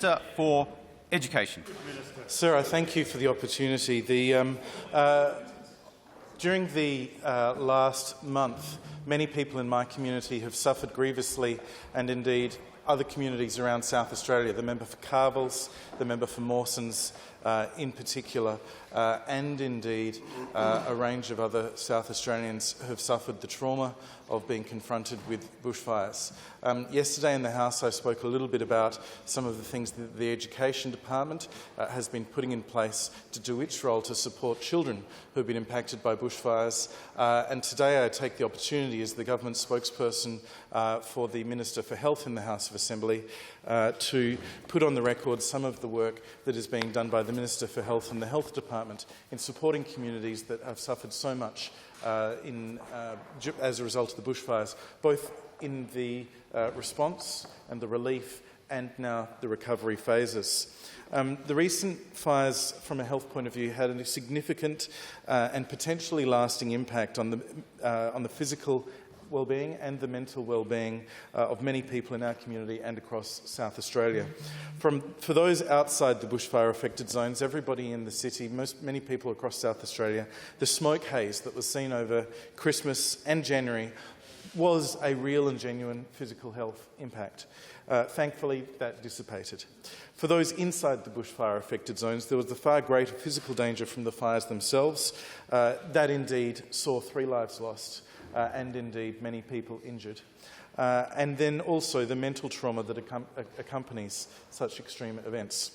Minister for Education. Sir, I thank you for the opportunity. During the last month, many people in my community have suffered grievously, and indeed other communities around South Australia, the member for Carville's, the member for Mawson's in particular, and indeed a range of other South Australians have suffered the trauma of being confronted with bushfires. Yesterday in the House I spoke a little bit about some of the things that the Education Department has been putting in place to do its role to support children who have been impacted by bushfires, and today I take the opportunity as the government spokesperson for the Minister for Health in the House of Assembly to put on the record some of the work that is being done by the Minister for Health and the Health Department in supporting communities that have suffered so much as a result of the bushfires, both in the response and the relief and now the recovery phases. The recent fires, from a health point of view, had a significant and potentially lasting impact on the physical well-being and the mental well-being of many people in our community and across South Australia. For those outside the bushfire-affected zones, everybody in the city, many people across South Australia, the smoke haze that was seen over Christmas and January was a real and genuine physical health impact. Thankfully, that dissipated. For those inside the bushfire-affected zones, there was the far greater physical danger from the fires themselves. That indeed saw 3 lives lost and indeed many people injured. And then also the mental trauma that accompanies such extreme events.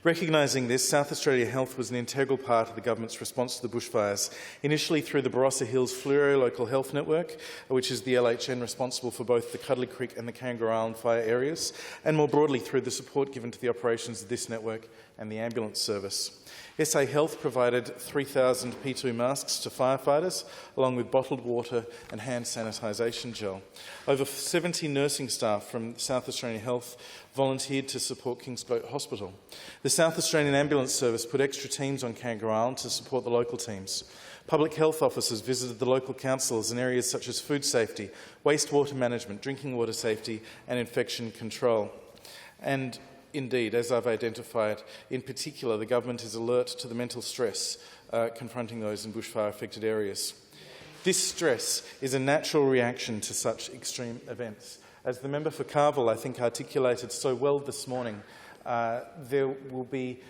Recognising this, South Australia Health was an integral part of the government's response to the bushfires, initially through the Barossa Hills Fluoro Local Health Network, which is the LHN responsible for both the Cuddly Creek and the Kangaroo Island fire areas, and more broadly through the support given to the operations of this network and the ambulance service. SA Health provided 3,000 P2 masks to firefighters, along with bottled water and hand sanitisation gel. Over 70 nursing staff from South Australian Health volunteered to support Kingscote Hospital. The South Australian Ambulance Service put extra teams on Kangaroo Island to support the local teams. Public health officers visited the local councils in areas such as food safety, wastewater management, drinking water safety and infection control. And indeed, as I've identified, in particular, the government is alert to the mental stress confronting those in bushfire-affected areas. This stress is a natural reaction to such extreme events. As the member for Carville, I think, articulated so well this morning, there will be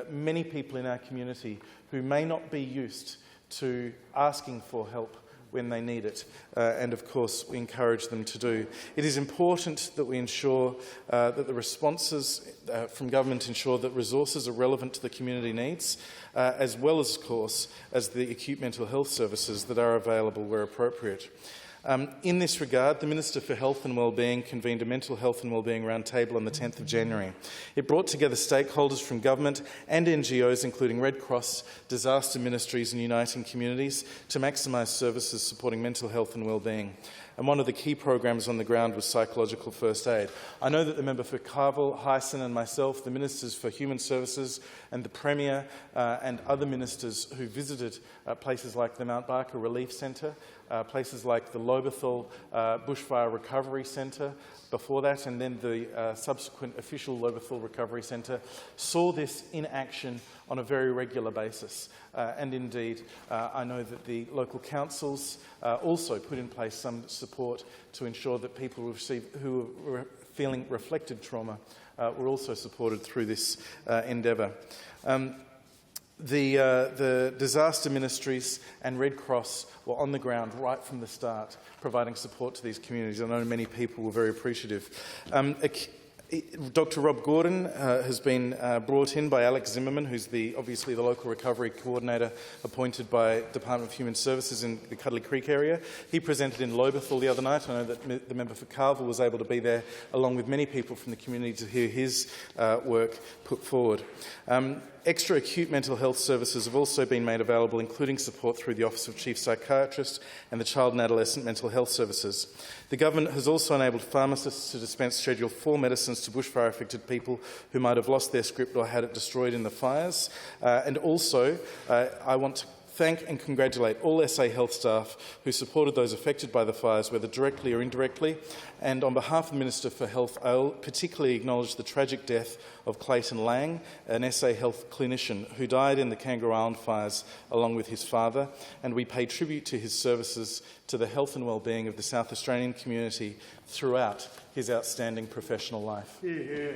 many people in our community who may not be used to asking for help when they need it, and of course we encourage them to do. It is important that we ensure that the responses from government ensure that resources are relevant to the community needs, as well as, of course, as the acute mental health services that are available where appropriate. In this regard, the Minister for Health and Wellbeing convened a Mental Health and Wellbeing Roundtable on the 10th of January. It brought together stakeholders from government and NGOs, including Red Cross, disaster ministries and uniting communities, to maximise services supporting mental health and wellbeing. And one of the key programs on the ground was psychological first aid. I know that the member for Carville, Hyson and myself, the Ministers for Human Services and the Premier and other ministers who visited places like the Mount Barker Relief Centre, places like the Lobethal Bushfire Recovery Centre before that, and then the subsequent official Lobethal Recovery Centre, saw this in action on a very regular basis. And indeed, I know that the local councils also put in place some support to ensure that people who were feeling reflected trauma were also supported through this endeavour. The disaster ministries and Red Cross were on the ground right from the start, providing support to these communities. I know many people were very appreciative. Dr Rob Gordon has been brought in by Alex Zimmerman, who's obviously the local recovery coordinator appointed by Department of Human Services in the Cuddly Creek area. He presented in Lobethal the other night. I know that the member for Carville was able to be there, along with many people from the community, to hear his work put forward. Extra acute mental health services have also been made available, including support through the Office of Chief Psychiatrist and the Child and Adolescent Mental Health Services. The government has also enabled pharmacists to dispense Schedule 4 medicines to bushfire-affected people who might have lost their script or had it destroyed in the fires. And also, I want to thank and congratulate all SA Health staff who supported those affected by the fires, whether directly or indirectly. And on behalf of the Minister for Health, I'll particularly acknowledge the tragic death of Clayton Lang, an SA Health clinician who died in the Kangaroo Island fires along with his father, and we pay tribute to his services to the health and well-being of the South Australian community throughout his outstanding professional life. Yeah.